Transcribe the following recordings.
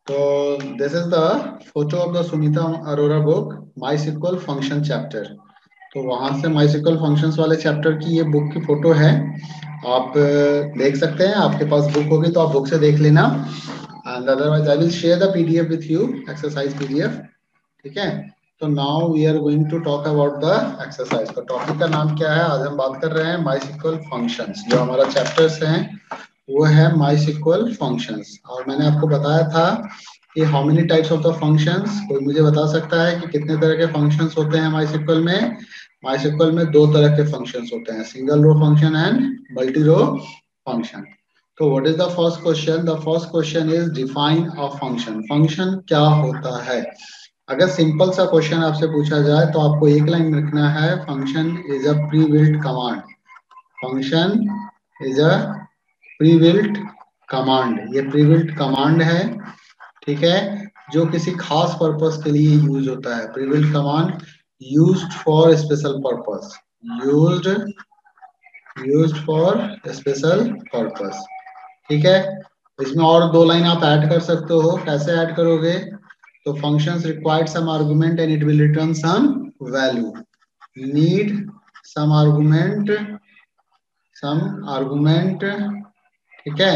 तो this is the photo of the Sunita Arora book my function chapter. तो वहां से माई फंक्शंस वाले चैप्टर की ये बुक की फोटो है। आप देख सकते हैं, आपके पास बुक होगी तो आप बुक से देख लेना। And otherwise I will share the PDF with you, exercise PDF. ठीक है। तो now we are going to talk about the exercise. तो टॉपिक का नाम क्या है? आज हम बात कर रहे हैं माई फंक्शंस। जो हमारा चैप्टर्स हैं वो है माई फंक्शंस। और मैंने आपको बताया था कि how many types of the functions. कोई मुझे बता सकता है कि कितने तरह के फंक्शंस होते हैं माई में? माई में दो तरह के फंक्शंस होते हैं, single row function and multi row function. तो what is the first question? The first question is define a function. Function क्या होता है? अगर सिंपल सा क्वेश्चन आपसे पूछा जाए तो आपको एक लाइन में लिखना है, function is a pre built command. Function is a pre built command. ये प्री बिल्ट कमांड है, ठीक है, जो किसी खास पर्पस के लिए यूज होता है। Pre built command used for special purpose. Used used for special purpose. ठीक है। इसमें और दो लाइन आप ऐड कर सकते हो। कैसे ऐड करोगे? तो functions required some argument and it will return some value. Need some argument, ठीक है,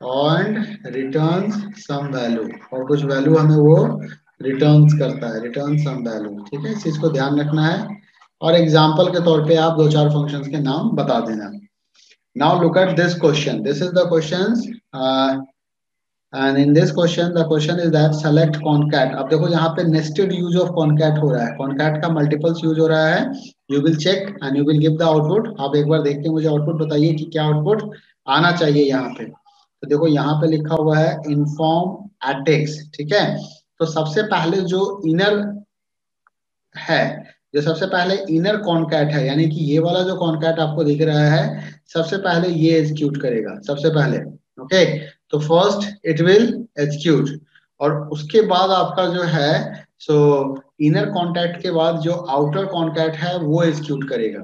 एंड रिटर्न्स सम वैल्यू। और कुछ वैल्यू हमें वो रिटर्न्स करता है, रिटर्न सम वैल्यू। ठीक है, इस चीज को ध्यान रखना है। और एग्जाम्पल के तौर पे आप दो चार फंक्शंस के नाम बता देना। Now look at this question, this is the questions. And in this question the question is that select concat. अब देखो यहाँ पे नेस्टेड यूज ऑफ कॉनकैट हो रहा है, कॉनकैट का मल्टीपल्स यूज हो रहा है। You will check and you will give the output. आप एक बार देख के मुझे आउटपुट बताइए कि क्या आउटपुट आना चाहिए यहाँ पे। तो देखो यहाँ पे लिखा हुआ है इन्फॉर्म एटेक्स। ठीक है। तो सबसे पहले जो इनर है, जो सबसे पहले इनर कॉनकैट है, यानी कि ये वाला जो कॉनकैट आपको दिख रहा है, सबसे पहले ये एग्जीक्यूट करेगा सबसे पहले। ओके। तो फर्स्ट इट विल एग्जीक्यूट, और उसके बाद आपका जो है सो इनर कॉन्टैक्ट के बाद जो आउटर कॉन्टैक्ट है वो एग्जीक्यूट करेगा।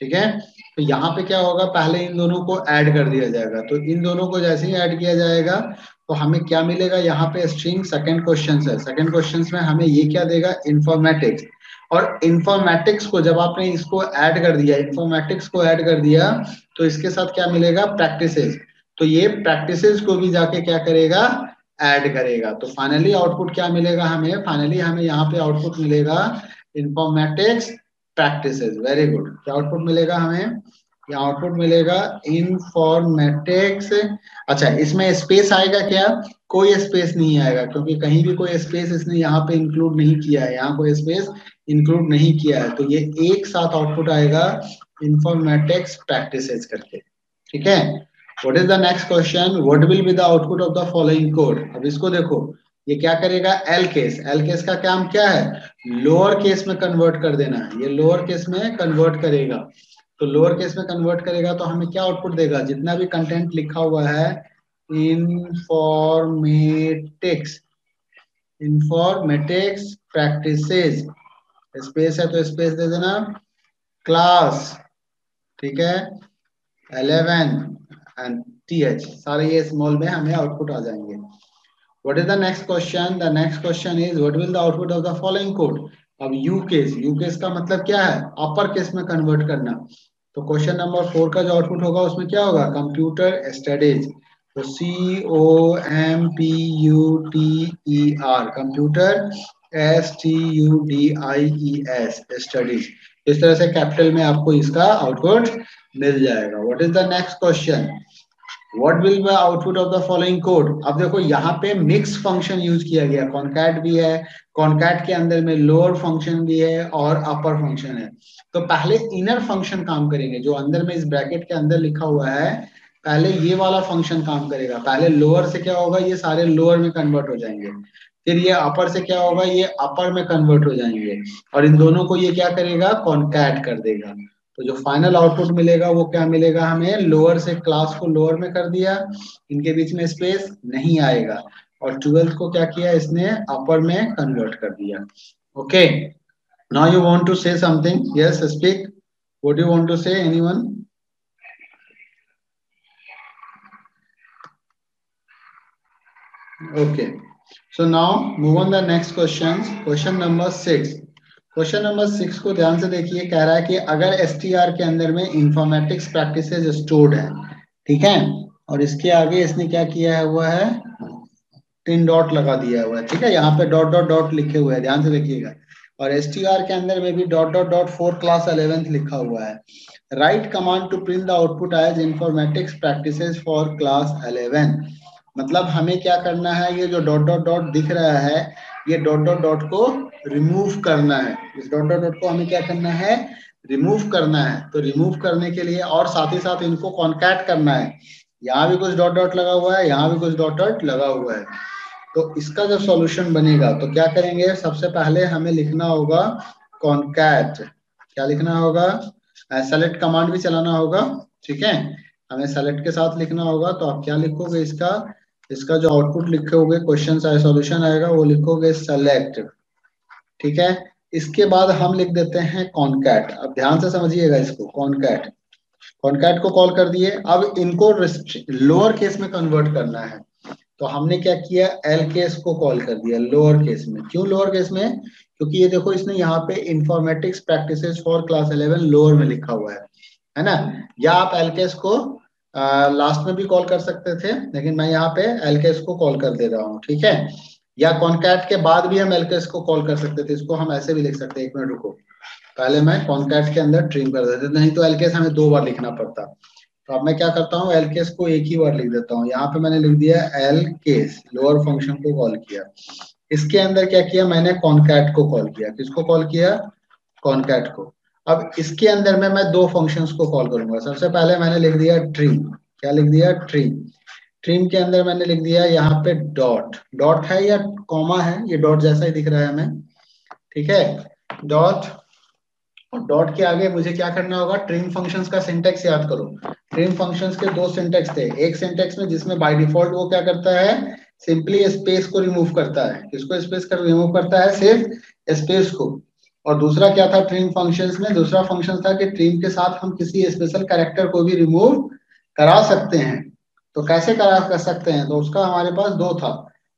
ठीक है। तो यहाँ पे क्या होगा, पहले इन दोनों को ऐड कर दिया जाएगा। तो इन दोनों को जैसे ही ऐड किया जाएगा तो हमें क्या मिलेगा? यहाँ पे स्ट्रिंग सेकंड क्वेश्चन है। सेकंड क्वेश्चन में हमें ये क्या देगा? इंफॉर्मेटिक्स। और इंफॉर्मेटिक्स को जब आपने इसको ऐड कर दिया, इंफॉर्मेटिक्स को ऐड कर दिया, तो इसके साथ क्या मिलेगा? प्रैक्टिसेस। तो ये प्रैक्टिसेस को भी जाके क्या करेगा? ऐड करेगा। तो फाइनली आउटपुट क्या मिलेगा हमें? फाइनली हमें यहाँ पे आउटपुट मिलेगा इंफॉर्मेटिक्स प्रैक्टिसेस। Very good. क्या आउटपुट मिलेगा हमें? यहाँ आउटपुट मिलेगा इंफॉर्मेटिक्स। अच्छा, इसमें स्पेस आएगा क्या? कोई स्पेस नहीं आएगा, क्योंकि कहीं भी कोई स्पेस इसने यहाँ पे इंक्लूड नहीं किया है। यहाँ कोई स्पेस इंक्लूड नहीं किया है, तो ये एक साथ आउटपुट आएगा इंफॉर्मेटिक्स प्रैक्टिसेस करके। ठीक है। What is the next question? What will be the output of the following code? अब इसको देखो, ये क्या करेगा? L case. एल केस का काम क्या है? लोअर केस में कन्वर्ट कर देना है। ये लोअर केस में कन्वर्ट करेगा। तो लोअर केस में कन्वर्ट करेगा तो हमें क्या आउटपुट देगा? जितना भी कंटेंट लिखा हुआ है इंफॉर्मेटिक्स, इंफॉर्मेटिक्स प्रैक्टिसेस, स्पेस है तो स्पेस दे देना, क्लास, ठीक है, 11 एंड th, सारे ये स्मॉल में हमें आउटपुट आ जाएंगे। What is the next question? The next question is what will the output of the following code? अब यू केस, यू केस का मतलब क्या है? अपर केस में कन्वर्ट करना। तो क्वेश्चन नंबर 4 का जो आउटपुट होगा उसमें क्या होगा? Computer studies. तो COMPUTER, कंप्यूटर STUDIES, स्टडीज। इस तरह से कैपिटल में आपको इसका आउटपुट मिल जाएगा। What is the next question? What will be output of the following code? अब देखो यहाँ पे मिक्स फंक्शन यूज किया गया, कॉनकैट भी है, कॉनकैट के अंदर में लोअर फंक्शन भी है और अपर फंक्शन है। तो पहले इनर फंक्शन काम करेंगे, जो अंदर में इस ब्रैकेट के अंदर लिखा हुआ है, पहले ये वाला फंक्शन काम करेगा। पहले लोअर से क्या होगा? ये सारे लोअर में कन्वर्ट हो जाएंगे। फिर ये अपर से क्या होगा? ये अपर में कन्वर्ट हो जाएंगे। और इन दोनों को ये क्या करेगा? कॉनकैट कर देगा। तो जो फाइनल आउटपुट मिलेगा वो क्या मिलेगा हमें? लोअर से क्लास को लोअर में कर दिया, इनके बीच में स्पेस नहीं आएगा, और 12th को क्या किया इसने? अपर में कन्वर्ट कर दिया। Okay. Now you want to say something? Yes, speak. What you want to say? Anyone? Okay, so now move on the next question, question number 6। Question number 6 को ध्यान से देखिए, कह रहा है कि अगर एसटीआर के अंदर में इंफॉर्मेटिक्स प्रैक्टिसेस स्टोर्ड है, ठीक है, और इसके आगे इसने क्या किया है, हुआ है 3 डॉट लगा दिया हुआ है, ठीक है, यहाँ पे डॉट डॉट डॉट लिखे हुए हैं, ध्यान से देखिएगा, और एसटीआर के अंदर में भी dot dot dot 4 class 11th लिखा हुआ है। Write command to print the output as informatics practices for class 11। मतलब हमें क्या करना है, ये जो डॉट डॉट डॉट दिख रहा है, ये डॉट डॉट डॉट को रिमूव करना है, इस डॉट डॉट डॉट को हमें क्या करना है, रिमूव करना है। तो रिमूव करने के लिए और साथ ही साथ इनको कॉन्कैट करना है, यहाँ भी कुछ डॉट डॉट लगा हुआ है, यहाँ भी कुछ डॉट डॉट लगा हुआ है। तो इसका जब सॉल्यूशन बनेगा तो क्या करेंगे, सबसे पहले हमें लिखना होगा कॉन्कैट। क्या लिखना होगा, सेलेक्ट कमांड भी चलाना होगा, ठीक है, हमें सेलेक्ट के साथ लिखना होगा। तो आप क्या लिखोगे, इसका इसका जो आउटपुट लिखोगे, क्वेश्चन आए, सॉल्यूशन आएगा, वो लिखोगे सेलेक्ट, ठीक है। इसके बाद हम लिख देते हैं कॉन्कैट। अब ध्यान से समझिएगा इसको, कॉन्कैट, कॉन्कैट को कॉल कर दिए। अब इनको लोअर केस में कन्वर्ट करना है, तो हमने क्या किया, एल केस को कॉल कर दिया लोअर केस में। क्यों लोअर केस में, क्योंकि ये देखो इसने यहाँ पे informatics practices for class 11 lower में लिखा हुआ है ना। या आप एल केस को लास्ट में भी कॉल कर सकते थे, लेकिन मैं यहाँ पे एल केस को कॉल कर दे रहा हूँ, ठीक है। या कॉन्कैट के बाद भी हम एल केस को कॉल कर सकते थे, इसको हम ऐसे भी लिख सकते हैं, 1 मिनट रुको, पहले मैं कॉन्कैट के अंदर ट्रिम कर देते, नहीं तो एल केस हमें 2 बार लिखना पड़ता। तो अब मैं क्या करता हूँ, एल केस को एक ही बार लिख देता हूँ। यहाँ पे मैंने लिख दिया एल केस, लोअर फंक्शन को कॉल किया। इसके अंदर क्या किया, मैंने कॉन्कैट को कॉल किया। किसको कॉल किया, कॉन्कैट को। अब इसके अंदर में मैं 2 फंक्शंस को कॉल करूंगा। सबसे पहले मैंने लिख दिया ट्रिम। क्या लिख दिया, ट्रिम। ट्रिम के अंदर मैंने लिख दिया यहाँ पे डॉट, डॉट है या कॉमा है, ये डॉट जैसा ही दिख रहा है हमें, ठीक है, डॉट। और डॉट के आगे मुझे क्या करना होगा, ट्रिम फंक्शंस का सिंटेक्स याद करो। ट्रिम फंक्शंस के 2 सिंटेक्स थे, एक सिंटेक्स में जिसमें बाय डिफॉल्ट वो क्या करता है, सिंपली स्पेस को रिमूव करता है। किसको स्पेस कर रिमूव करता है, सिर्फ स्पेस को। और दूसरा क्या था ट्रिम फंक्शंस में, दूसरा फंक्शन था कि ट्रिम के साथ हम किसी स्पेशल कैरेक्टर को भी रिमूव करा सकते हैं। तो कैसे करा कर सकते हैं, तो उसका हमारे पास 2 था।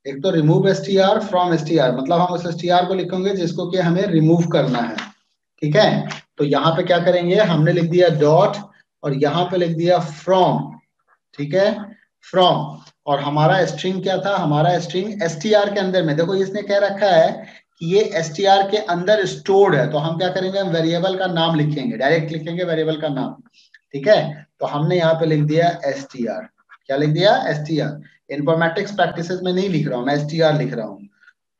एक तो रिमूव एसटीआर फ्रॉम एसटीआर, मतलब हम उस एसटीआर को लिखेंगे जिसको कि हमें रिमूव करना है, ठीक है। तो यहाँ पे क्या करेंगे, हमने लिख दिया डॉट और यहाँ पे लिख दिया फ्रॉम, ठीक है, फ्रॉम। और हमारा स्ट्रिंग क्या था, हमारा स्ट्रिंग एसटीआर के अंदर में, देखो इसने कह रखा है कि ये एसटीआर के अंदर स्टोर्ड है, तो हम क्या करेंगे, हम वेरिएबल का नाम लिखेंगे, डायरेक्ट लिखेंगे वेरिएबल का नाम, ठीक है। तो हमने यहाँ पे लिख दिया एसटीआर। क्या लिख दिया, एसटीआर। इंफॉर्मेटिक्स प्रैक्टिसेस में नहीं लिख रहा हूँ, मैं एसटीआर लिख रहा हूँ।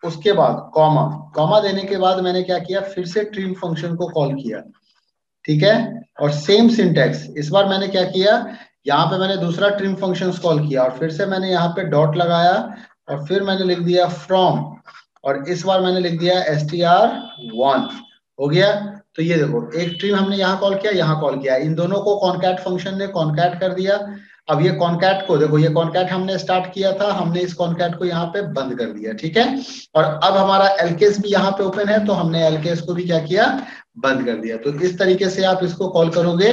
उसके बाद कॉमा, कॉमा देने के बाद मैंने क्या किया, फिर से ट्रिम फंक्शन को कॉल किया, ठीक है। और सेम सिंटेक्स, इस बार मैंने क्या किया, यहाँ पे मैंने दूसरा ट्रिम फंक्शन कॉल किया और फिर से मैंने यहाँ पे डॉट लगाया और फिर मैंने लिख दिया फ्रॉम, और इस बार मैंने लिख दिया str1। हो गया। तो ये देखो, एक ट्रिम हमने यहाँ कॉल किया, यहाँ कॉल किया, इन दोनों को कॉन्कैट फंक्शन ने कॉन्कैट कर दिया। अब ये कॉन्कैट को देखो, ये कॉन्कैट हमने स्टार्ट किया था, हमने इस कॉन्कैट को यहाँ पे बंद कर दिया, ठीक है। और अब हमारा एलकेस भी यहाँ पे ओपन है, तो हमने एलकेस को भी क्या किया, बंद कर दिया। तो इस तरीके से आप इसको कॉल करोगे,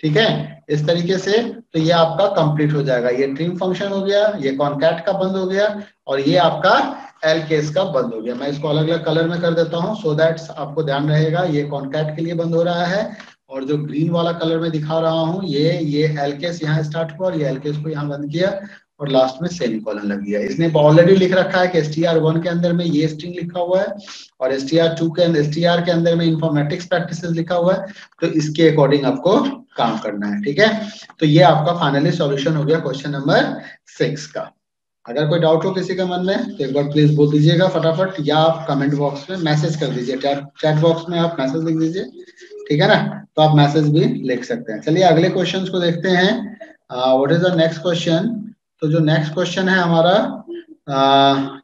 ठीक है, इस तरीके से। तो ये आपका कंप्लीट हो जाएगा, ये ट्रिम फंक्शन हो गया, ये कॉन्कैट का बंद हो गया, और ये आपका एल केस का बंद हो गया। मैं इसको अलग अलग कलर में कर देता हूँ, सो दैट आपको ध्यान रहेगा, ये कॉन्कैट के लिए बंद हो रहा है, और जो ग्रीन वाला कलर में दिखा रहा हूँ, ये एल केस यहाँ स्टार्ट हुआ और ये एल केस को यहाँ बंद किया, और लास्ट में सेमीकोलन लग दिया। इसने ऑलरेडी लिख रखा है कि str1 के अंदर में ये स्ट्रिंग लिखा हुआ है, और str2 के अंदर, str के अंदर में इंफॉर्मेटिक्स प्रैक्टिसेस लिखा हुआ है, तो इसके अकॉर्डिंग आपको काम करना है, ठीक है। तो ये आपका फाइनली सॉल्यूशन हो गया क्वेश्चन नंबर 6 का। अगर कोई डाउट हो किसी के मन में तो एक बार प्लीज बोल दीजिएगा फटाफट, या आप कमेंट बॉक्स में मैसेज कर दीजिए, चैट बॉक्स में आप मैसेज लिख दीजिए, ठीक है ना। तो आप मैसेज भी लिख सकते हैं। चलिए अगले क्वेश्चन को देखते हैं। What is the next question. तो जो नेक्स्ट क्वेश्चन है हमारा,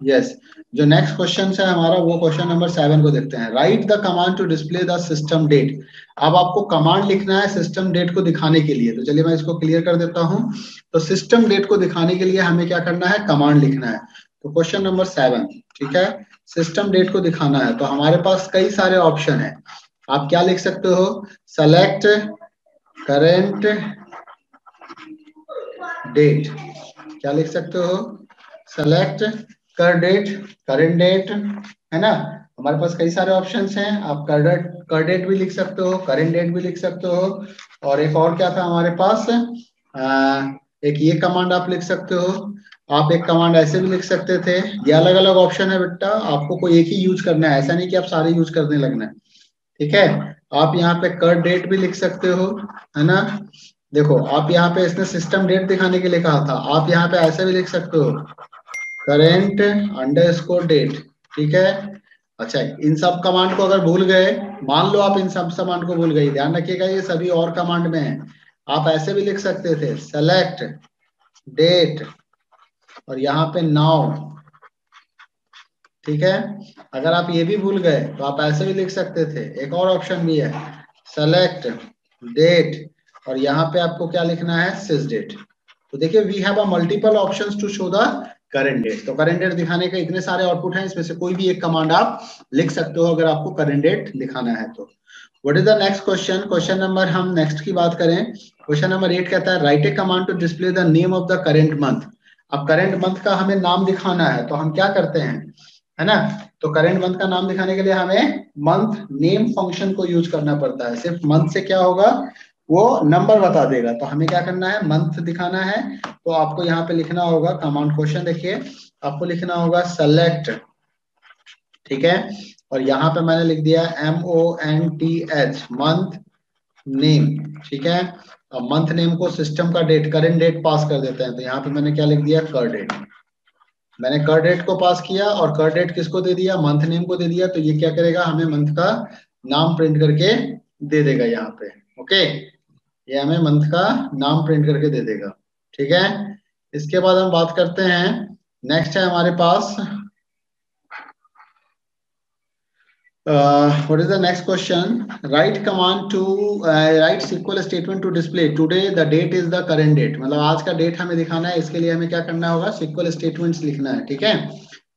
यस, जो नेक्स्ट क्वेश्चन है हमारा, वो क्वेश्चन नंबर 7 को देखते हैं। Write the command to display the system date. अब आपको कमांड लिखना है सिस्टम डेट को दिखाने के लिए। तो चलिए मैं इसको क्लियर कर देता हूं। तो सिस्टम डेट को दिखाने के लिए हमें क्या करना है, कमांड लिखना है। तो क्वेश्चन नंबर 7, ठीक है, सिस्टम डेट को दिखाना है, तो हमारे पास कई सारे ऑप्शन है। आप क्या लिख सकते हो, सेलेक्ट करेंट डेट। क्या लिख सकते हो, सेलेक्ट कर डेट, करेंट डेट, है ना। हमारे पास कई सारे ऑप्शंस हैं, आप कर डेट भी लिख सकते हो, करेंट डेट भी लिख सकते हो, और एक और क्या था हमारे पास, एक ये कमांड आप लिख सकते हो, आप एक कमांड ऐसे भी लिख सकते थे। ये अलग अलग ऑप्शन है बेटा, आपको कोई एक ही यूज करना है, ऐसा नहीं कि आप सारे यूज करने लगना है, ठीक है। आप यहाँ पे कर डेट भी लिख सकते हो, है ना। देखो आप यहाँ पे इसने सिस्टम डेट दिखाने के लिए कहा था, आप यहाँ पे ऐसे भी लिख सकते हो, करेंट अंडरस्कोर डेट, ठीक है। अच्छा, इन सब कमांड को अगर भूल गए, मान लो आप इन सब कमांड को भूल गए, ध्यान रखिएगा ये सभी और कमांड में है, आप ऐसे भी लिख सकते थे, सेलेक्ट डेट और यहाँ पे नाउ, ठीक है। अगर आप ये भी भूल गए तो आप ऐसे भी लिख सकते थे, एक और ऑप्शन भी है, सेलेक्ट डेट और यहाँ पे आपको क्या लिखना है, सिस डेट। तो देखिए we have a multiple options to show the current date. तो करंट डेट दिखाने के इतने सारे आउटपुट हैं, इसमें से कोई भी एक कमांड आप लिख सकते हो अगर आपको करंट डेट दिखाना है तो। What is the next question, question number, हम नेक्स्ट की बात करें, क्वेश्चन नंबर 8 कहता है write a command to display the name of the current month. अब करंट मंथ का हमें नाम दिखाना है, तो हम क्या करते हैं, है ना। तो करंट मंथ का नाम दिखाने के लिए हमें मंथ नेम फंक्शन को यूज करना पड़ता है। सिर्फ मंथ से क्या होगा, वो नंबर बता देगा, तो हमें क्या करना है, मंथ दिखाना है। तो आपको यहाँ पे लिखना होगा कमांड, क्वेश्चन देखिए, आपको लिखना होगा सेलेक्ट, ठीक है, और यहाँ पे मैंने लिख दिया MONTH मंथ नेम, ठीक है। अब मंथ नेम को सिस्टम का डेट, करेंट डेट पास कर देते हैं, तो यहाँ पे मैंने क्या लिख दिया, कर डेट। मैंने कर डेट को पास किया और कर डेट किसको दे दिया, मंथ नेम को दे दिया, तो ये क्या करेगा, हमें मंथ का नाम प्रिंट करके दे देगा यहाँ पे, ओके। ये हमें मंथ का नाम प्रिंट करके दे देगा, ठीक है। इसके बाद हम बात करते हैं, नेक्स्ट है हमारे पास, what is the next question, write command to write SQL statement to display today the date is the current date। मतलब आज का डेट हमें दिखाना है, इसके लिए हमें क्या करना होगा, SQL स्टेटमेंट्स लिखना है, ठीक है।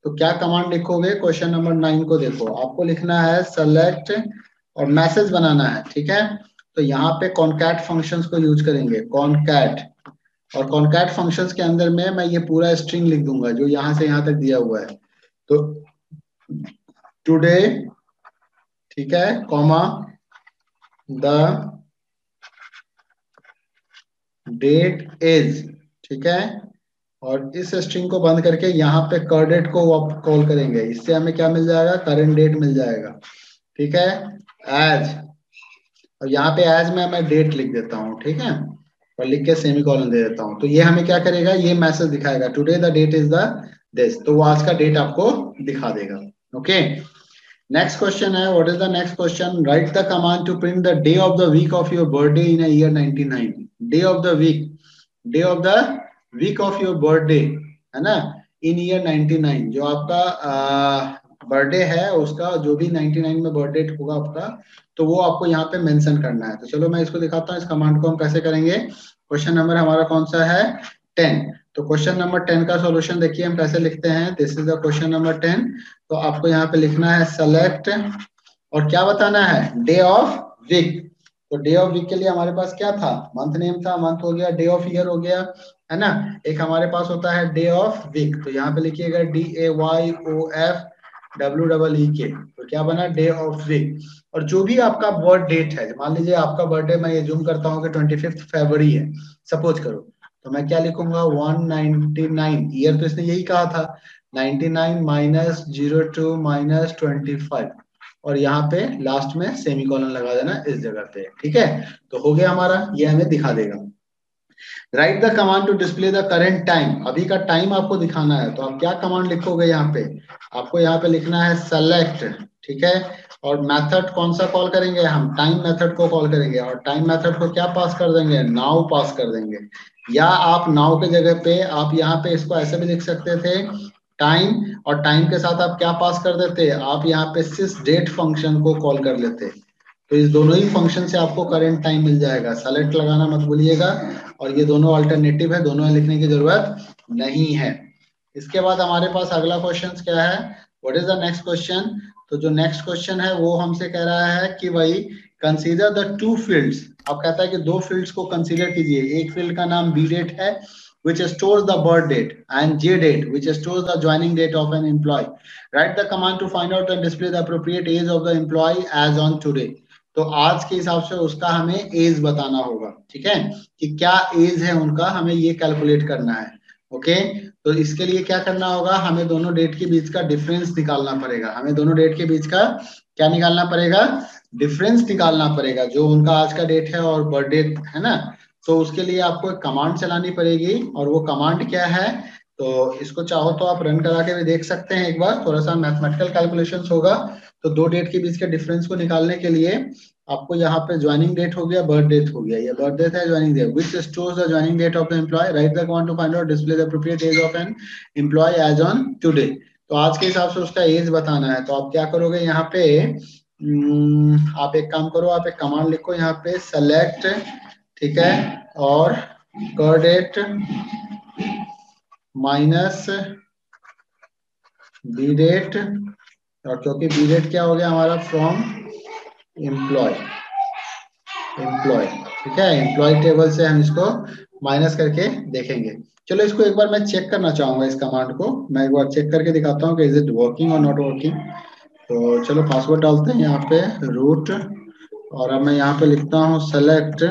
तो क्या कमांड लिखोगे, क्वेश्चन नंबर 9 को देखो, आपको लिखना है सेलेक्ट और मैसेज बनाना है, ठीक है। तो यहाँ पे कॉनकैट फंक्शंस को यूज करेंगे, कॉनकैट, और कॉनकैट फंक्शंस के अंदर में मैं ये पूरा स्ट्रिंग लिख दूंगा जो यहाँ से यहाँ तक दिया हुआ है। तो टुडे, ठीक है, कॉमा द डेट इज, ठीक है, और इस स्ट्रिंग को बंद करके यहाँ पे कर डेट को आप कॉल करेंगे, इससे हमें क्या मिल जाएगा, करंट डेट मिल जाएगा, ठीक है। एज, और यहाँ पे एज में मैं डेट लिख देता हूँ, ठीक है, और लिख के सेमीकोलन दे देता हूँ, तो ये हमें क्या करेगा, ये मैसेज दिखाएगा, today the date is the this, तो वो आज का डेट आपको दिखा देगा, ओके। नेक्स्ट क्वेश्चन है, what is the next question, write the command to print the day of the week of your birthday in a year 99। Day of the week, day of the week of your birthday, है ना, इन year 99, जो आपका birthday है उसका, जो भी 99 में birthday होगा आपका, तो वो आपको यहाँ पे मेंशन करना है। तो चलो मैं इसको दिखाता हूँ, इस कमांड को हम कैसे करेंगे। क्वेश्चन नंबर हमारा कौन सा है, 10। तो क्वेश्चन नंबर 10 का सॉल्यूशन देखिए हम कैसे लिखते हैं, this is the question number 10। तो आपको यहाँ पे लिखना है सेलेक्ट और क्या बताना है, डे ऑफ वीक। तो डे ऑफ वीक के लिए हमारे पास क्या था, मंथ नेम था, मंथ हो गया, डे ऑफ ईयर हो गया, है ना। एक हमारे पास होता है डे ऑफ वीक, तो यहाँ पे लिखिएगा DAYOFWEEK, तो क्या बना, डे ऑफ वीक। और जो भी आपका बर्थ डेट है, मान लीजिए आपका बर्थडे, मैं ये जूम करता हूँ कि 25 फरवरी है, सपोज करो, तो मैं क्या लिखूंगा, 199, ईयर तो इसने यही कहा था, 99 माइनस 02 माइनस 25, और यहाँ पे लास्ट में सेमीकोलन लगा देना इस जगह पे, ठीक है। तो हो गया हमारा, ये हमें दिखा देगा। Write the command to display the current time, अभी का टाइम आपको दिखाना है, तो आप क्या कमांड लिखोगे, यहाँ पे आपको यहाँ पे लिखना है सेलेक्ट, ठीक है, और मेथड कौन सा कॉल करेंगे, हम टाइम मेथड को कॉल करेंगे, और टाइम मेथड को क्या पास कर देंगे, नाउ पास कर देंगे। या आप नाउ के जगह पे आप यहाँ पे इसको ऐसे भी लिख सकते थे, टाइम, और टाइम के साथ आप क्या पास कर देते, आप यहाँ पे सिस डेट फंक्शन को कॉल कर लेते। तो इस दोनों ही फंक्शन से आपको करंट टाइम मिल जाएगा, सेलेक्ट लगाना मत भूलिएगा, और ये दोनों अल्टरनेटिव है, दोनों लिखने की जरूरत नहीं है। इसके बाद हमारे पास अगला क्वेश्चन क्या है, what is the next question. तो जो नेक्स्ट क्वेश्चन है वो हमसे कह रहा है कि भाई कंसीडर द टू फील्ड्स, अब कहता है कि दो फील्ड्स को कंसीडर कीजिए, एक फील्ड का नाम बी डेट है, which stores the birth date, and J date, which stores the joining date of an employee. Write the command to find out and display the appropriate age of the employee as on today. तो आज के हिसाब से उसका हमें as बताना होगा, ठीक है, कि क्या एज है उनका, हमें ये कैलकुलेट करना है। ओके, तो इसके लिए क्या करना होगा, हमें दोनों डेट के बीच का डिफरेंस निकालना पड़ेगा। हमें दोनों डेट के बीच का क्या निकालना पड़ेगा, डिफरेंस निकालना पड़ेगा, जो उनका आज का डेट है और बर्थ डेट है ना। तो उसके लिए आपको एक कमांड चलानी पड़ेगी, और वो कमांड क्या है, तो इसको चाहो तो आप रन करा के भी देख सकते हैं एक बार, थोड़ा सा मैथमेटिकल कैलकुलेशंस होगा। तो दो डेट के बीच के डिफरेंस को निकालने के लिए आपको यहाँ पे ज्वाइनिंग डेट हो गया, बर्थ डेट हो गया, ये बर्थ डेट है, joining date, which stores the joining date of the employee, write the command to find out display the appropriate age of an employee as on today. तो आज के हिसाब से उसका एज बताना है, तो आप क्या करोगे यहाँ पे, आप एक काम करो, आप एक कमांड लिखो यहाँ पे, सेलेक्ट, ठीक है, और कर डेट माइनस बी डेट, और क्योंकि बी डेट क्या हो गया हमारा, फ्रॉम एम्प्लॉय, एम्प्लॉय, ठीक है, एम्प्लॉय टेबल से हम इसको माइनस करके देखेंगे। चलो इसको एक बार मैं चेक करना चाहूंगा, इस कमांड को मैं एक बार चेक करके दिखाता हूँ कि इज इट वर्किंग और नॉट वर्किंग। तो चलो पासवर्ड डालते हैं यहाँ पे रूट, और अब मैं यहाँ पे लिखता हूँ सेलेक्ट,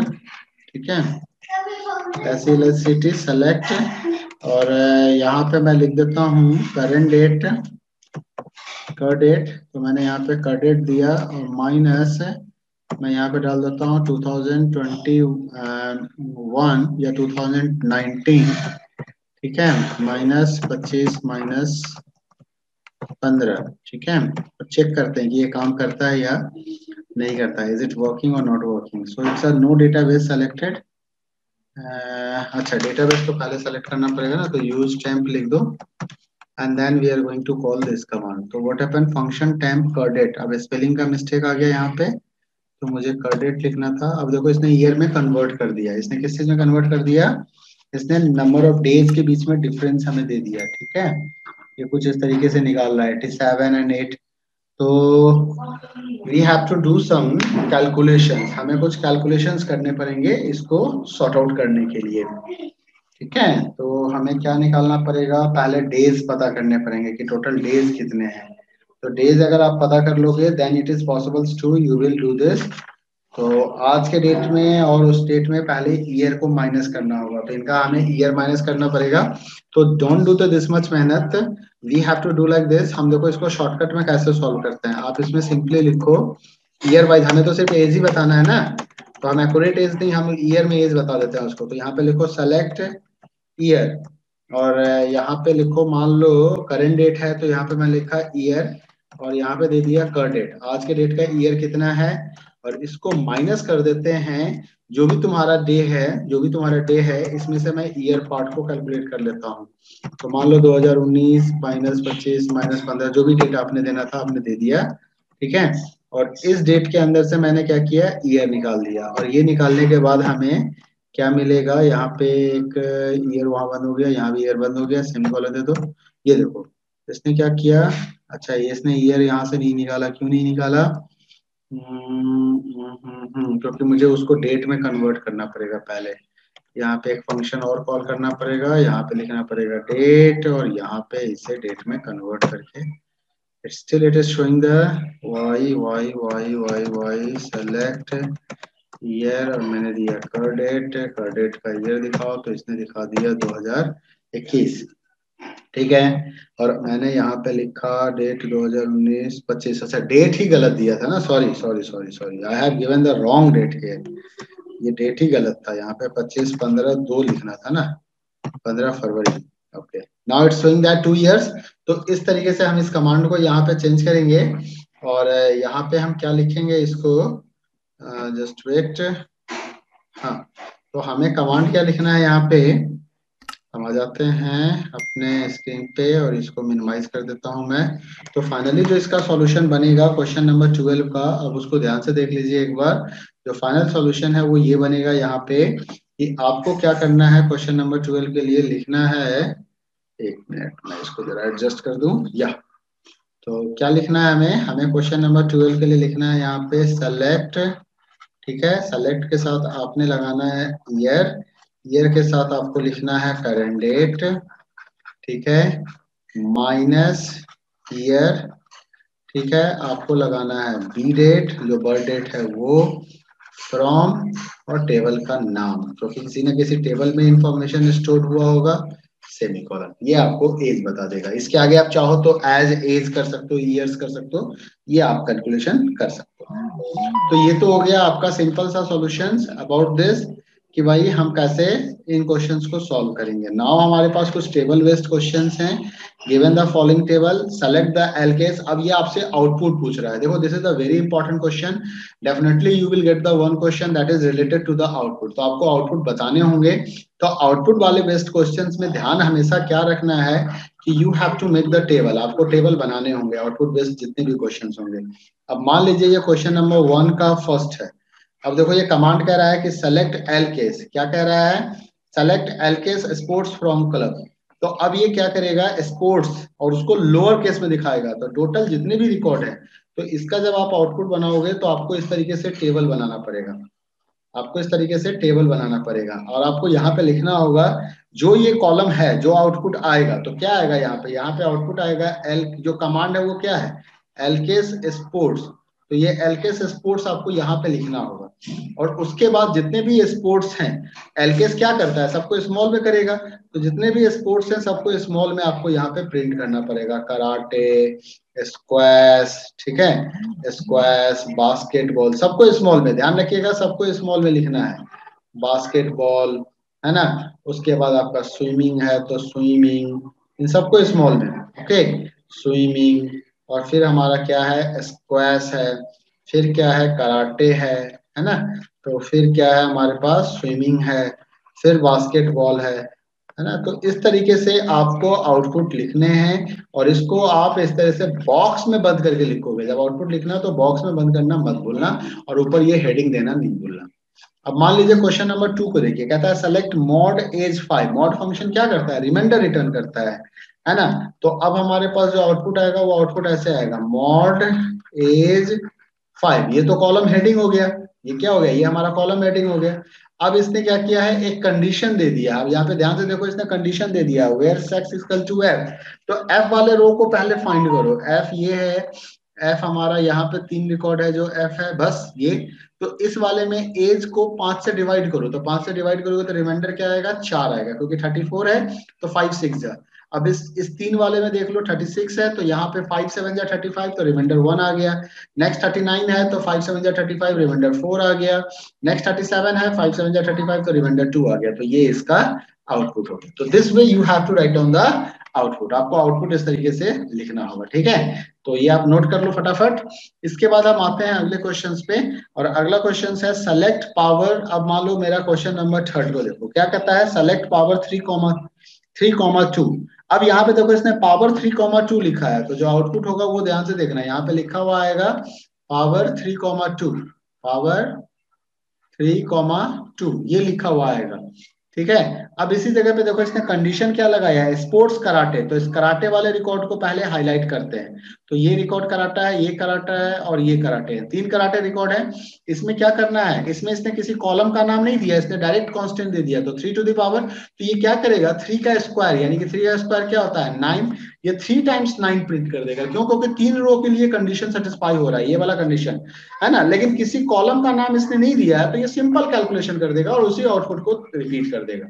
ठीक है, SELECT सेलेक्ट, और यहाँ पे मैं लिख देता हूँ करेंट डेट, कर डेट, तो मैंने यहाँ पे कर डेट दिया, और माइनस मैं यहाँ पे डाल देता हूँ 2021 या 2019, ठीक है, -25 -15, ठीक है। तो चेक करते हैं कि ये काम करता है या नहीं करता है, इज इट वर्किंग और not working. So it's no database selected. अच्छा, डेटाबेस तो पहले सेलेक्ट करना पड़ेगा ना, तो यूज टेम्प लिख दो, and then we are going to call this command. तो व्हाट हैपन, फंक्शन टेम्प कर डेट, अब स्पेलिंग का मिस्टेक आ गया यहाँ पे, तो मुझे कर डेट लिखना था। अब देखो इसने ईयर में कन्वर्ट कर दिया, इसने किस चीज में कन्वर्ट कर दिया, इसने नंबर ऑफ डेज के बीच में डिफरेंस हमें दे दिया, ठीक है। ये कुछ इस तरीके से निकाल रहा है 87 एंड 8। तो we have to do some calculations, हमें कुछ कैलकुलेशंस करने पड़ेंगे इसको सॉर्ट आउट करने के लिए, ठीक है। तो हमें क्या निकालना पड़ेगा, पहले डेज पता करने पड़ेंगे कि टोटल डेज कितने हैं। तो डेज अगर आप पता कर लोगे then it is possible to you will do this. तो आज के डेट में और उस डेट में पहले ईयर को माइनस करना होगा, तो इनका हमें ईयर माइनस करना पड़ेगा। तो डोंट डू दिस मच मेहनत, we have to do like this. हम देखो इसको शॉर्टकट में कैसे सॉल्व करते हैं, आप इसमें सिंपली लिखो ईयर वाइज, हमें तो सिर्फ एज ही बताना है ना, तो हम एक्यूरेट एज नहीं, हम ईयर में एज बता देते हैं उसको। तो यहाँ पे लिखो सेलेक्ट ईयर, और यहाँ पे लिखो, मान लो करेंट डेट है, तो यहाँ पे मैं लिखा ईयर, और यहाँ पे दे दिया कर डेट, आज के डेट का ईयर कितना है, और इसको माइनस कर देते हैं जो भी तुम्हारा डे है, जो भी तुम्हारा डे है इसमें से मैं ईयर पार्ट को कैलकुलेट कर लेता हूँ। तो मान लो 2019 -25 -15, जो भी डेट आपने देना था आपने दे दिया, ठीक है। और इस डेट के अंदर से मैंने क्या किया, ईयर निकाल दिया, और ये निकालने के बाद हमें क्या मिलेगा, यहाँ पे एक ईयर वहां बंद हो गया, यहाँ भी ईयर बंद हो गया, सेमीकोलन दे दो। ये देखो इसने क्या किया, अच्छा ये इसने ईयर यहाँ से नहीं निकाला, क्यों नहीं निकाला, क्योंकि मुझे उसको डेट में कन्वर्ट करना पड़ेगा पहले। यहाँ पे एक फंक्शन और कॉल करना पड़ेगा, यहाँ पे लिखना पड़ेगा डेट, और यहाँ पे इसे डेट में कन्वर्ट करके still it is showing the y y y y y select year, और मैंने दिया कर डेट का ईयर दिखाओ, तो इसने दिखा दिया 2021, ठीक है। और मैंने यहाँ पे लिखा डेट 2019-25, अच्छा डेट ही गलत दिया था ना, sorry sorry sorry sorry, I have given the wrong date here, ये डेट ही गलत था, यहाँ पे 25-15-2 लिखना था ना, 15 फरवरी। Okay, now it's showing that 2 years. तो इस तरीके से हम इस कमांड को यहाँ पे चेंज करेंगे, और यहाँ पे हम क्या लिखेंगे इसको, जस्ट वेट, हाँ। तो हमें कमांड क्या लिखना है यहाँ पे, हम आ जाते हैं अपने स्क्रीन पे, और इसको मिनिमाइज कर देता हूं मैं। तो फाइनली जो इसका सॉल्यूशन बनेगा क्वेश्चन नंबर 12 का, अब उसको ध्यान से देख लीजिए एक बार। जो फाइनल सॉल्यूशन है वो ये बनेगा यहाँ पे, कि आपको क्या करना है, क्वेश्चन नंबर 12 के लिए लिखना है, एक मिनट मैं इसको जरा एडजस्ट कर दूं, या तो क्या लिखना है हमें, हमें क्वेश्चन नंबर 12 के लिए लिखना है यहाँ पे सेलेक्ट, ठीक है, सेलेक्ट के साथ आपने लगाना है ईयर, ईयर के साथ आपको लिखना है करंट डेट, ठीक है, माइनस ईयर, ठीक है, आपको लगाना है बी डेट जो बर्थ डेट है वो, फ्रॉम और टेबल का नाम, तो किसी न किसी टेबल में इंफॉर्मेशन स्टोर हुआ होगा, सेमीकोलन, ये आपको एज बता देगा। इसके आगे आप चाहो तो एज एज कर सकते हो, ईयर्स कर सकते हो, ये आप कैलकुलेशन कर सकते हो। तो ये तो हो गया आपका सिंपल सा सॉल्यूशंस अबाउट दिस, कि भाई हम कैसे इन क्वेश्चंस को सॉल्व करेंगे। नाउ हमारे पास कुछ टेबल बेस्ड क्वेश्चंस हैं। Given the following table select the एलकेस। अब ये आपसे आउटपुट पूछ रहा है, देखो this is a very important question, definitely you will get the one question that is related to the output, तो आपको आउटपुट बताने होंगे। तो आउटपुट वाले बेस्ड क्वेश्चंस में ध्यान हमेशा क्या रखना है कि you have to make the table, आपको टेबल बनाने होंगे आउटपुट बेस्ड जितने भी क्वेश्चंस होंगे। अब मान लीजिए ये क्वेश्चन नंबर 1 का फर्स्ट है। अब देखो ये कमांड कह रहा है कि सेलेक्ट एल केस, क्या कह रहा है, select L case sports from club. तो अब ये क्या करेगा, स्पोर्ट्स और उसको लोअर केस में दिखाएगा, तो टोटल जितने भी रिकॉर्ड है, तो इसका जब आप आउटपुट बनाओगे तो आपको इस तरीके से टेबल बनाना पड़ेगा, आपको इस तरीके से टेबल बनाना पड़ेगा, और आपको यहाँ पे लिखना होगा जो ये कॉलम है जो आउटपुट आएगा, तो क्या आएगा यहाँ पे आउटपुट आएगा एल, जो कमांड है वो क्या है, एलकेस स्पोर्ट्स, तो ये एलकेस स्पोर्ट्स आपको यहाँ पे लिखना होगा। और उसके बाद जितने भी स्पोर्ट्स हैं, एलकेस क्या करता है, सबको स्मॉल में करेगा, तो जितने भी स्पोर्ट्स हैं सबको स्मॉल में आपको यहाँ पे प्रिंट करना पड़ेगा, कराटे, स्क्वैश, ठीक है, स्क्वैश, बास्केटबॉल, सबको स्मॉल में, ध्यान रखिएगा सबको स्मॉल में लिखना है, बास्केटबॉल, है ना, उसके बाद आपका स्विमिंग है तो स्विमिंग, इन सबको स्मॉल में, ओके, स्विमिंग, और फिर हमारा क्या है, स्क्वैश है, फिर क्या है, कराटे है ना, तो फिर क्या है हमारे पास, स्विमिंग है, फिर बास्केटबॉल है ना। तो इस तरीके से आपको आउटपुट लिखने हैं, और इसको आप इस तरह से बॉक्स में बंद करके लिखोगे, जब आउटपुट लिखना तो बॉक्स में बंद करना मत भूलना, और ऊपर ये हेडिंग देना नहीं भूलना। अब मान लीजिए क्वेश्चन नंबर 2 को देखिए, कहता है select mod as 5। Mod function क्या करता है, रिमाइंडर रिटर्न करता है ना। तो अब हमारे पास जो आउटपुट आएगा वो आउटपुट ऐसे आएगा, मॉड एज 5, ये तो कॉलम हेडिंग हो गया, ये क्या हो गया, ये हमारा कॉलम हेडिंग हो गया। अब इसने क्या किया है, एक कंडीशन दे दिया, अब यहाँ पे ध्यान से देखो, इसने कंडीशन दे दिया where sex equal to f, तो एफ वाले रो को पहले फाइंड करो, एफ ये है, एफ हमारा यहाँ पे 3 रिकॉर्ड है जो एफ है बस ये, तो इस वाले में एज को 5 से डिवाइड करो, तो 5 से डिवाइड करोगे तो रिमाइंडर क्या आएगा, 4 आएगा, क्योंकि 34 है तो 5 6 जा। अब इस 3 वाले में देख लो 36 है, तो यहाँ पे 5 7 जा 35, तो रिमाइंडर 1 आ गया। नेक्स्ट 39 है तो 5 7 जा 35, रिमाइंडर 4 आ गया। नेक्स्ट 37 है, 5 7 जा 35, तो रिमाइंडर 2 आ गया, तो ये इसका आउटपुट होगा। तो this way you have to write down the output, आपको आउटपुट इस तरीके से लिखना होगा, ठीक है। तो ये आप नोट कर लो फटाफट। इसके बाद हम आते हैं अगले क्वेश्चंस पे, और अगला क्वेश्चन है सेलेक्ट पावर। अब मान लो मेरा क्वेश्चन नंबर 3 को देखो, क्या कहता है, सेलेक्ट पावर 3,2। अब यहाँ पे देखो इसने पावर 3,2 लिखा है, तो जो आउटपुट होगा वो ध्यान से देखना है, यहाँ पे लिखा हुआ आएगा पावर 3,2, पावर 3,2 ये लिखा हुआ आएगा, ठीक है। अब इसी जगह पे देखो इसने कंडीशन क्या लगाया है, स्पोर्ट्स कराटे, तो इस कराटे वाले रिकॉर्ड को पहले हाईलाइट करते हैं, तो ये रिकॉर्ड कराटा है, ये कराटा है, और ये कराटे है, 3 कराटे रिकॉर्ड है। इसमें क्या करना है, इसमें इसने किसी कॉलम का नाम नहीं दिया, इसने डायरेक्ट कांस्टेंट दे दिया, तो 3 टू द पावर, तो ये क्या करेगा, 3 का स्क्वायर, यानी कि 3 का स्क्वायर क्या होता है 9, ये 3 टाइम्स 9 प्रिंट कर देगा, क्यों, क्योंकि 3 रो के लिए कंडीशन सेटिस्फाई हो रहा है, ये वाला कंडीशन है ना, लेकिन किसी कॉलम का नाम इसने नहीं दिया है, तो ये सिंपल कैलकुलेशन कर देगा और उसी आउटपुट को रिपीट कर देगा।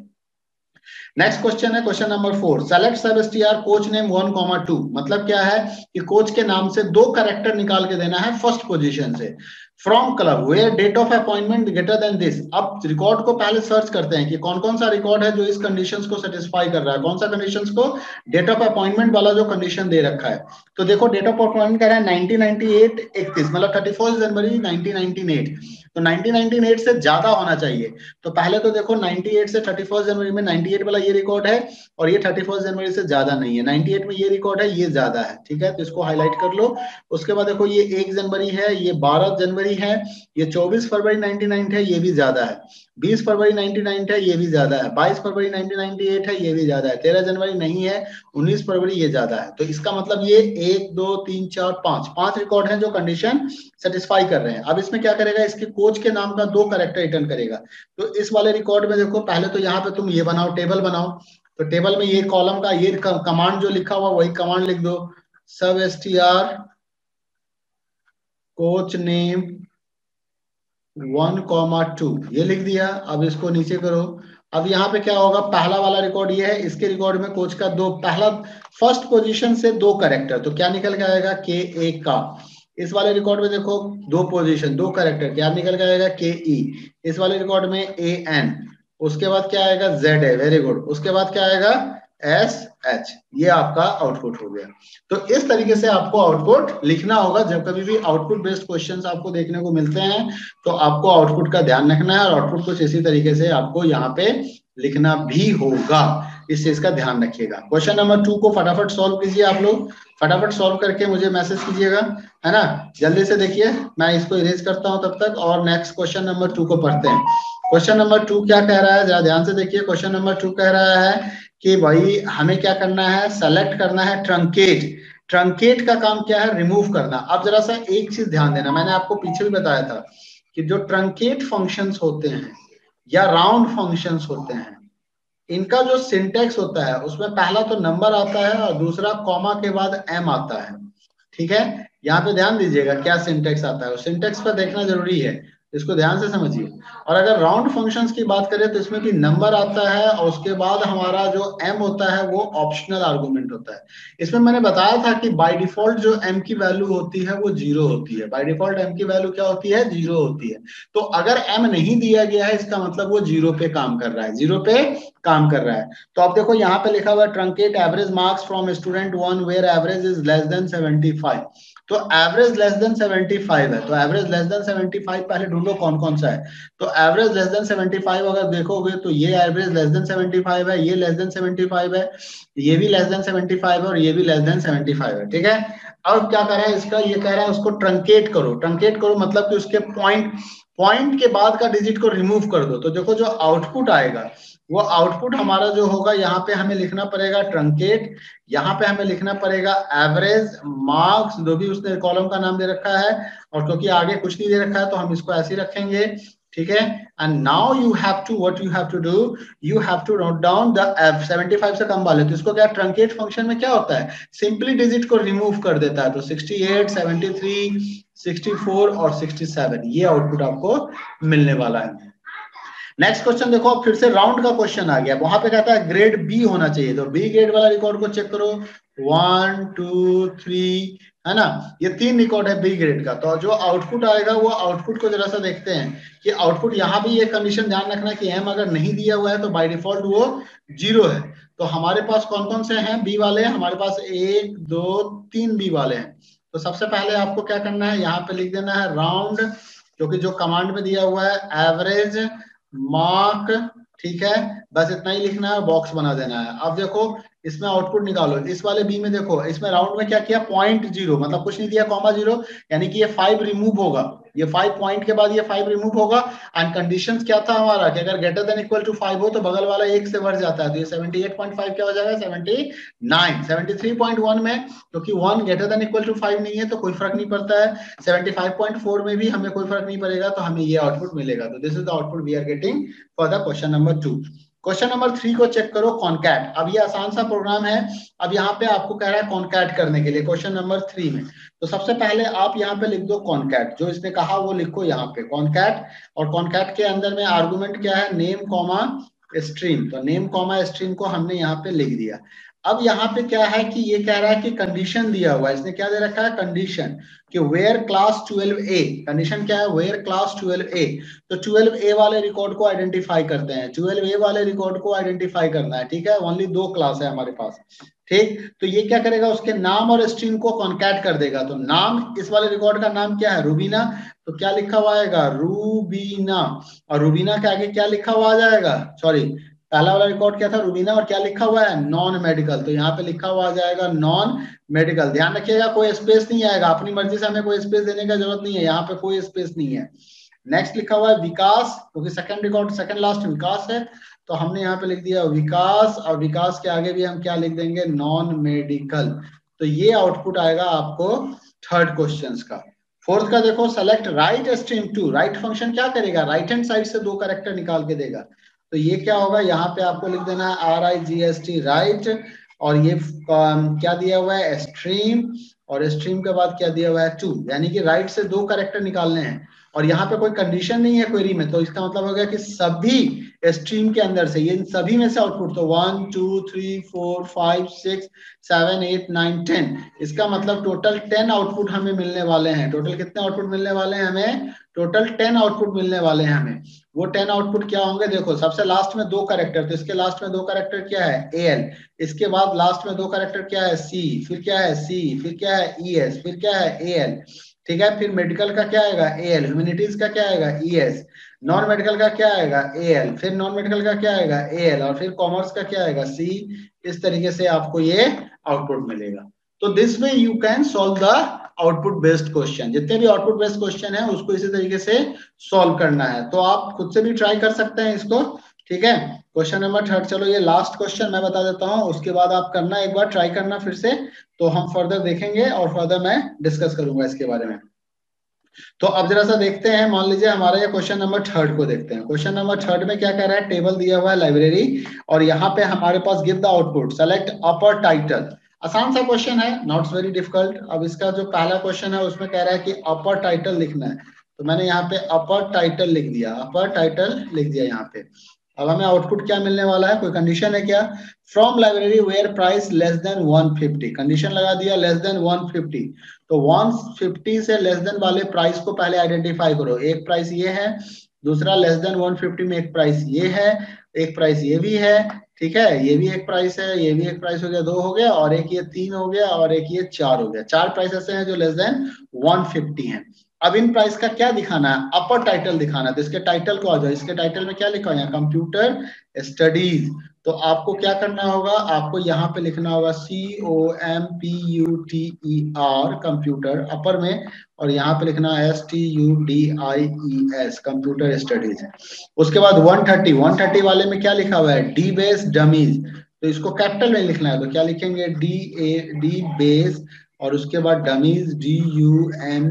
नेक्स्ट क्वेश्चन है क्वेश्चन नंबर 4, सेलेक्ट सब एसटीआर कोच नेम 1,2। मतलब क्या है कि कोच के नाम से 2 कैरेक्टर निकाल के देना है फर्स्ट पोजीशन से, from club where date of appointment greater than this. अब रिकॉर्ड को पहले सर्च करते हैं कि कौन कौन सा रिकॉर्ड है जो इस कंडीशंस को सेटिस्फाई कर रहा है, कौन सा कंडीशंस को, डेट ऑफ अपॉइंटमेंट वाला जो कंडीशन दे रखा है। तो देखो डेट ऑफ अपॉइंटमेंट कह रहा है 1998 31, मतलब 31 जनवरी 1998, तो 1998 से ज्यादा होना चाहिए। तो पहले तो देखो 98 से 31 जनवरी में 98 वाला ये रिकॉर्ड है, और ये 31 जनवरी से ज्यादा नहीं है, 98 में ये रिकॉर्ड है, ये ज्यादा है, ठीक है, तो इसको हाईलाइट कर लो। उसके बाद देखो ये 1 जनवरी है, ये 12 जनवरी है, ये 24 फरवरी 99 है, ये भी ज्यादा है, 20 फरवरी 99 है, ये भी ज्यादा है, 22 फरवरी 1998 है, ये भी ज्यादा है, 13 जनवरी नहीं है, 19 फरवरी ये ज्यादा है। तो इसका मतलब ये 1 2 3 4 5 रिकॉर्ड हैं जो कंडीशन सेटिस्फाई कर रहे हैं। अब इसमें क्या करेगा, इसके कोच के नाम का 2 कैरेक्टर रिटर्न करेगा। तो इस वाले रिकॉर्ड में देखो, पहले तो यहाँ पे तुम ये बनाओ, टेबल बनाओ। तो टेबल में ये कॉलम का ये कमांड जो लिखा हुआ वही कमांड लिख दो, सब str कोच नेम 1,2 ये लिख दिया। अब इसको नीचे करो। अब यहाँ पे क्या होगा, पहला वाला रिकॉर्ड ये है, इसके रिकॉर्ड में कोच का पहला फर्स्ट पोजीशन से 2 कैरेक्टर, तो क्या निकल के आएगा के ए का। इस वाले रिकॉर्ड में देखो 2 पोजीशन 2 कैरेक्टर, क्या निकल के आएगा के ई। इस वाले रिकॉर्ड में ए एन, उसके बाद क्या आएगा जेड है, वेरी गुड। उसके बाद क्या आएगा एस एच, ये आपका आउटपुट हो गया। तो इस तरीके से आपको आउटपुट लिखना होगा। जब कभी भी आउटपुट बेस्ड क्वेश्चंस आपको देखने को मिलते हैं तो आपको आउटपुट का ध्यान रखना है, और आउटपुट कुछ इसी तरीके से आपको यहाँ पे लिखना भी होगा, इस चीज का ध्यान रखिएगा। क्वेश्चन नंबर 2 को फटाफट सॉल्व कीजिए आप लोग, फटाफट सॉल्व करके मुझे मैसेज कीजिएगा, है ना। जल्दी से देखिए, मैं इसको इरेज करता हूं तब तक, और नेक्स्ट क्वेश्चन नंबर 2 को पढ़ते हैं। क्वेश्चन नंबर 2 क्या कह रहा है, जरा ध्यान से देखिए। क्वेश्चन नंबर 2 कह रहा है कि भाई हमें क्या करना है, सेलेक्ट करना है ट्रंकेट। ट्रंकेट का काम क्या है, रिमूव करना। अब जरा सा एक चीज ध्यान देना, मैंने आपको पीछे भी बताया था कि जो ट्रंकेट फंक्शंस होते हैं या राउंड फंक्शंस होते हैं, इनका जो सिंटेक्स होता है उसमें पहला तो नंबर आता है और दूसरा कॉमा के बाद एम आता है, ठीक है। यहाँ पे ध्यान दीजिएगा क्या सिंटेक्स आता है, सिंटेक्स पर देखना जरूरी है, इसको ध्यान से समझिए। और अगर राउंड फंक्शंस की बात करें तो इसमें भी नंबर आता है और उसके बाद हमारा जो m होता है वो ऑप्शनल आर्गुमेंट होता है। इसमें मैंने बताया था कि बाय डिफॉल्ट जो m की वैल्यू होती है वो 0 होती है। बाय डिफॉल्ट m की वैल्यू क्या होती है, 0 होती है। तो अगर m नहीं दिया गया है इसका मतलब वो 0 पे काम कर रहा है, 0 पे काम कर रहा है। तो आप देखो यहाँ पे लिखा हुआ है truncate average marks from student 1 where average is less than 75। तो एवरेज लेस देन 75 है, तो एवरेज लेस देन 75 पहले ढूंढो कौन कौन सा है। तो एवरेज लेस देन 75 अगर देखोगे तो ये एवरेज लेस देन 75 है, ये लेस देन 75 है, ये भी लेस देन 75 है और ये भी लेस देन 75 है, ठीक है। अब क्या कर रहा है इसका, ये कह रहा है उसको ट्रंकेट करो। ट्रंकेट करो मतलब कि उसके पॉइंट के बाद का डिजिट को रिमूव कर दो। तो देखो जो आउटपुट आएगा वो आउटपुट हमारा जो होगा, यहाँ पे हमें लिखना पड़ेगा ट्रंकेट, यहाँ पे हमें लिखना पड़ेगा एवरेज मार्क्स, जो भी उसने कॉलम का नाम दे रखा है, और क्योंकि आगे कुछ नहीं दे रखा है तो हम इसको ऐसे ही रखेंगे, ठीक है। And now you have to what you have to do, you have to note down the 75 से कम वाले। तो इसको क्या, ट्रंकेट फंक्शन में क्या होता है, सिंपली डिजिट को रिमूव कर देता है। तो 68, 73, 64 और 67 ये आउटपुट आपको मिलने वाला है। नेक्स्ट क्वेश्चन देखो, अब फिर से राउंड का क्वेश्चन आ गया। वहां पे कहता है ग्रेड बी होना चाहिए, तो बी ग्रेड वाला रिकॉर्ड को चेक करो, 1 2 3, है ना। ये 3 रिकॉर्ड है बी ग्रेड का। तो जो आउटपुट आएगा वो आउटपुट को जरा सा देखते हैं कि आउटपुट, यहाँ भी ये कंडीशन ध्यान रखना कि एम अगर नहीं दिया हुआ है तो बाय डिफॉल्ट वो 0 है। तो हमारे पास कौन कौन से हैं बी वाले, हमारे पास 1 2 3 बी वाले हैं। तो सबसे पहले आपको क्या करना है, यहाँ पे लिख देना है राउंड, क्योंकि जो कमांड में दिया हुआ है एवरेज मार्क, ठीक है, बस इतना ही लिखना है, बॉक्स बना देना है। अब देखो इसमें आउटपुट निकालो, इस वाले बी में देखो, इसमें राउंड में क्या किया, 0.0 मतलब कुछ नहीं दिया, कॉमा 0, यानी कि ये 5 रिमूव होगा, ये 5 पॉइंट के बाद ये 5 रिमूव होगा। एंड कंडीशंस क्या था हमारा कि अगर ग्रेटर देन इक्वल टू 5 हो तो बगल वाला 1 से बढ़ जाता है, तो ये 78.5 क्या हो जाएगा, 79। 73.1 में क्योंकि 1 ग्रेटर देन इक्वल टू 5 नहीं है तो कोई फर्क नहीं पड़ता है, 75.4 में भी हमें कोई फर्क नहीं पड़ेगा, तो हमें ये आउटपुट मिलेगा। तो this is the output we are getting for the question number 2। Question number 3 को चेक करो, कॉन्कैट। अब ये आसान सा प्रोग्राम है। अब यहाँ पे आपको कह रहा है कॉन्कैट करने के लिए क्वेश्चन नंबर 3 में। तो सबसे पहले आप यहाँ पे लिख दो कॉन्कैट, जो इसने कहा वो लिखो यहाँ पे कॉन्कैट। और कॉन्कैट के अंदर में आर्गुमेंट क्या है, नेम कॉमा स्ट्रीम। तो नेम कॉमा स्ट्रीम को हमने यहाँ पे लिख दिया। अब यहाँ पे क्या है कि ये कह रहा है कि कंडीशन दिया हुआ है, इसने क्या दे रखा है, कंडीशन कि वेयर क्लास 12A। कंडीशन क्या है, वेयर क्लास 12A। तो 12A वाले रिकॉर्ड को आइडेंटिफाई करते हैं, 12A वाले रिकॉर्ड को आइडेंटिफाई करना है, ठीक है। ओनली 2 क्लास है हमारे पास, ठीक। तो ये क्या करेगा, उसके नाम और स्ट्रीम को कॉन्कैट कर देगा। तो नाम, इस वाले रिकॉर्ड का नाम क्या है, रूबीना। तो क्या लिखा हुआ आएगा, रूबीना। और रूबीना के आगे क्या लिखा हुआ आ जाएगा, सॉरी पहला वाला रिकॉर्ड क्या था, रूबीना, और क्या लिखा हुआ है, नॉन मेडिकल। तो यहाँ पे लिखा हुआ आ जाएगा नॉन मेडिकल। ध्यान रखिएगा कोई स्पेस नहीं आएगा, अपनी मर्जी से हमें कोई स्पेस देने का जरूरत नहीं है, यहाँ पे कोई स्पेस नहीं है। नेक्स्ट लिखा हुआ है विकास, क्योंकि सेकंड रिकॉर्ड सेकंड लास्ट विकास है, तो हमने यहाँ पे लिख दिया विकास, और विकास के आगे भी हम क्या लिख देंगे, नॉन मेडिकल। तो ये आउटपुट आएगा आपको थर्ड क्वेश्चन का। फोर्थ का देखो, select right stream two. Right function क्या करेगा, राइट हैंड साइड से दो कैरेक्टर निकाल के देगा। तो ये क्या होगा, यहाँ पे आपको लिख देना है RIGST राइट, और ये क्या दिया हुआ है, स्ट्रीम, और स्ट्रीम के बाद क्या दिया हुआ है, टू, यानी कि राइट से दो कैरेक्टर निकालने हैं। और यहाँ पे कोई कंडीशन नहीं है क्वेरी में, तो इसका मतलब हो गया कि सभी स्ट्रीम के अंदर से, ये इन सभी में से आउटपुट, तो 1 2 3 4 5 6 7 8 9 10, इसका मतलब टोटल 10 आउटपुट हमें मिलने वाले हैं। टोटल कितने आउटपुट मिलने वाले हैं हमें, टोटल 10 आउटपुट मिलने वाले हैं हमें। वो 10 आउटपुट क्या होंगे, देखो सबसे लास्ट में दो कैरेक्टर, तो इसके लास्ट में दो कैरेक्टर क्या है, AL, इसके बाद लास्ट में दो कैरेक्टर क्या है, C, फिर क्या है C, फिर क्या है ES, फिर क्या है AL, ठीक है। फिर मेडिकल का क्या आएगा, AL, ह्यूमैनिटीज का क्या आएगा, ES, नॉन मेडिकल का क्या आएगा, AL, फिर नॉन मेडिकल का क्या आएगा, AL, और फिर कॉमर्स का क्या आएगा, C। इस तरीके से आपको ये आउटपुट मिलेगा। तो this way you can solve the output based question. जितने भी आउटपुट बेस्ड क्वेश्चन है उसको इसी तरीके से सॉल्व करना है। तो आप खुद से भी ट्राई कर सकते हैं इसको, ठीक है। क्वेश्चन नंबर 3, चलो ये लास्ट क्वेश्चन मैं बता देता हूँ, उसके बाद आप करना, एक बार ट्राई करना फिर से, तो हम फर्दर देखेंगे और फर्दर मैं डिस्कस करूंगा इसके बारे में। तो अब जरा सा देखते हैं, मान लीजिए हमारा ये क्वेश्चन नंबर 3 को देखते हैं। क्वेश्चन नंबर 3 में क्या कह रहा है, टेबल दिया हुआ है लाइब्रेरी, और यहाँ पे हमारे पास give the output, select upper title. आसान सा क्वेश्चन है, नॉट वेरी डिफिकल्ट। अब इसका जो पहला क्वेश्चन है उसमें कह रहा है कि अपर टाइटल लिखना है, तो मैंने यहाँ पे अपर टाइटल लिख दिया, अपर टाइटल लिख दिया यहाँ पे। अब हमें आउटपुट क्या मिलने वाला है, कोई कंडीशन है क्या, from library where price less than 150, condition लगा दिया लेस देन 150। तो 150 से लेस देन वाले प्राइस को पहले आइडेंटिफाई करो। एक प्राइस ये है, दूसरा लेस देन 150 में एक प्राइस ये है, एक प्राइस ये भी है, ठीक है, ये भी एक प्राइस है, ये भी एक प्राइस हो गया, 2 हो गया, और एक ये 3 हो गया, और एक ये 4 हो गया। 4 प्राइस ऐसे हैं जो लेस देन 150 हैं। अब इन प्राइस का क्या दिखाना है, अपर टाइटल दिखाना है। तो इसके टाइटल को आ जाओ, इसके टाइटल में क्या लिखा है, कंप्यूटर स्टडीज। तो आपको क्या करना होगा, आपको यहाँ पे लिखना होगा COMPUTER, कंप्यूटर अपर में, और यहाँ पे लिखना STUDIES, कंप्यूटर स्टडीज। उसके बाद 130 वाले में क्या लिखा हुआ है, डी बेस डमीज, तो इसको कैपिटल में लिखना है। तो क्या लिखेंगे, डी बेस, और उसके बाद डमीज, DUMMIES,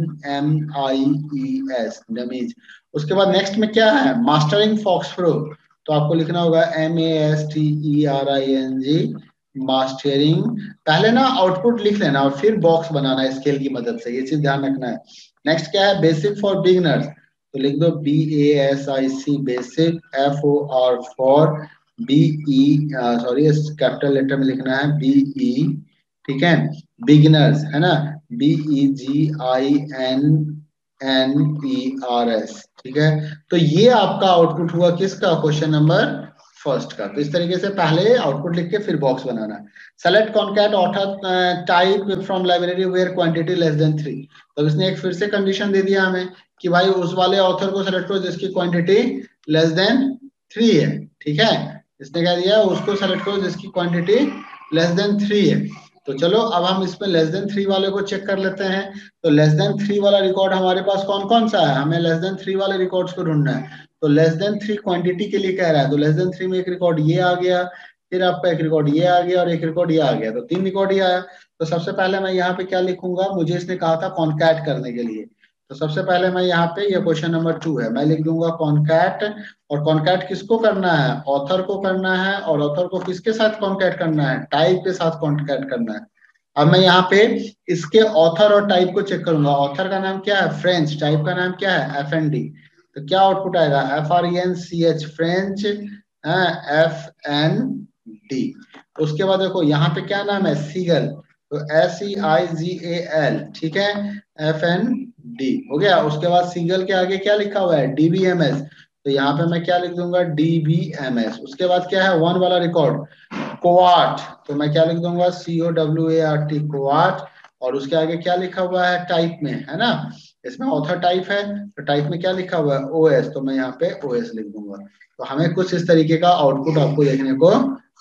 डमीज। उसके बाद नेक्स्ट में क्या है, मास्टरिंग फॉक्स प्रो, तो आपको लिखना होगा MASTERING, मास्टरिंग। पहले ना आउटपुट लिख लेना और फिर बॉक्स बनाना है स्केल की मदद से, ये चीज ध्यान रखना है। नेक्स्ट क्या है, बेसिक फॉर बिगिनर्स, तो लिख दो BASIC, basic, FOR for, BE, sorry capital letter में लिखना है BE, ठीक है, बिगिनर्स है ना, BEGINNERS, ठीक है। तो ये आपका आउटपुट हुआ किसका, क्वेश्चन नंबर फर्स्ट का। तो इस तरीके से पहले आउटपुट लिख के फिर बॉक्स बनाना है। Select concat author type from library where quantity less than 3। तो इसने एक फिर से कंडीशन दे दिया हमें कि भाई उस वाले ऑथर को सेलेक्ट करो जिसकी क्वांटिटी लेस देन 3 है, ठीक है। इसने क्या दिया, उसको सेलेक्ट करो जिसकी क्वांटिटी लेस देन 3 है। तो चलो अब हम इसमें लेस देन 3 वाले को चेक कर लेते हैं। तो लेस देन 3 वाला रिकॉर्ड हमारे पास कौन कौन सा है, हमें लेस देन 3 वाले रिकॉर्ड्स को ढूंढना है। तो लेस देन 3 क्वांटिटी के लिए कह रहा है, तो लेस देन 3 में एक रिकॉर्ड ये आ गया, फिर आपका एक रिकॉर्ड ये आ गया, और एक रिकॉर्ड ये आ गया, तो 3 रिकॉर्ड ये आया। तो सबसे पहले मैं यहाँ पे क्या लिखूंगा, मुझे इसने कहा था कॉन्कैट करने के लिए, तो सबसे पहले मैं यहाँ पे, ये क्वेश्चन नंबर 2 है, मैं लिख दूंगा कॉन्कैट। और कॉन्कैट किसको करना है, ऑथर को करना है, और ऑथर को किसके साथ कॉन्कैट करना है, टाइप के साथ कॉन्कैट करना है। अब मैं यहाँ पे इसके ऑथर और टाइप को चेक करूंगा। ऑथर का नाम क्या है, फ्रेंच, टाइप का नाम क्या है, FND। तो क्या आउटपुट आएगा, FRENCH, फ्रेंच, FND। उसके बाद देखो यहाँ पे क्या नाम है, सीगल, तो SEIGAL, ठीक है, FND हो गया। उसके बाद सीगल के आगे क्या लिखा हुआ है, DBMS, तो यहाँ पे मैं क्या लिख दूंगा, DBMS। उसके बाद क्या है, 1 वाला रिकॉर्ड कोआट, तो मैं क्या लिख दूंगा, COWART, कोआट। और उसके आगे क्या लिखा हुआ है, टाइप में, है ना, इसमें ऑथर टाइप है, तो टाइप में क्या लिखा हुआ है, OS, तो मैं यहाँ पे OS लिख दूंगा। तो हमें कुछ इस तरीके का आउटपुट आपको देखने को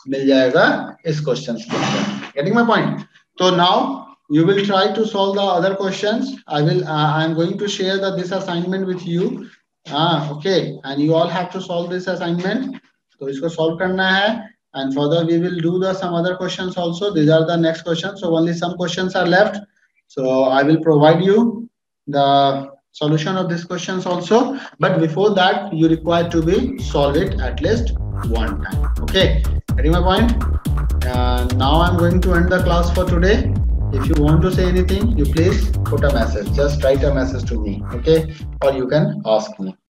मिल जाएगा इस क्वेश्चन के अंदर। Getting my point. तो now you will try to solve the other questions. I am going to share this assignment with you. Okay, and you all have to solve this assignment. तो इसको solve करना है, and further we will do some other questions also. These are the next questions, so only some questions are left, so I will provide you. the solution of these questions also, but before that you require to be solve it at least one time. Okay, getting my point? Now I'm going to end the class for today. If you want to say anything, you please put a message, just write a message to me, okay, or you can ask me.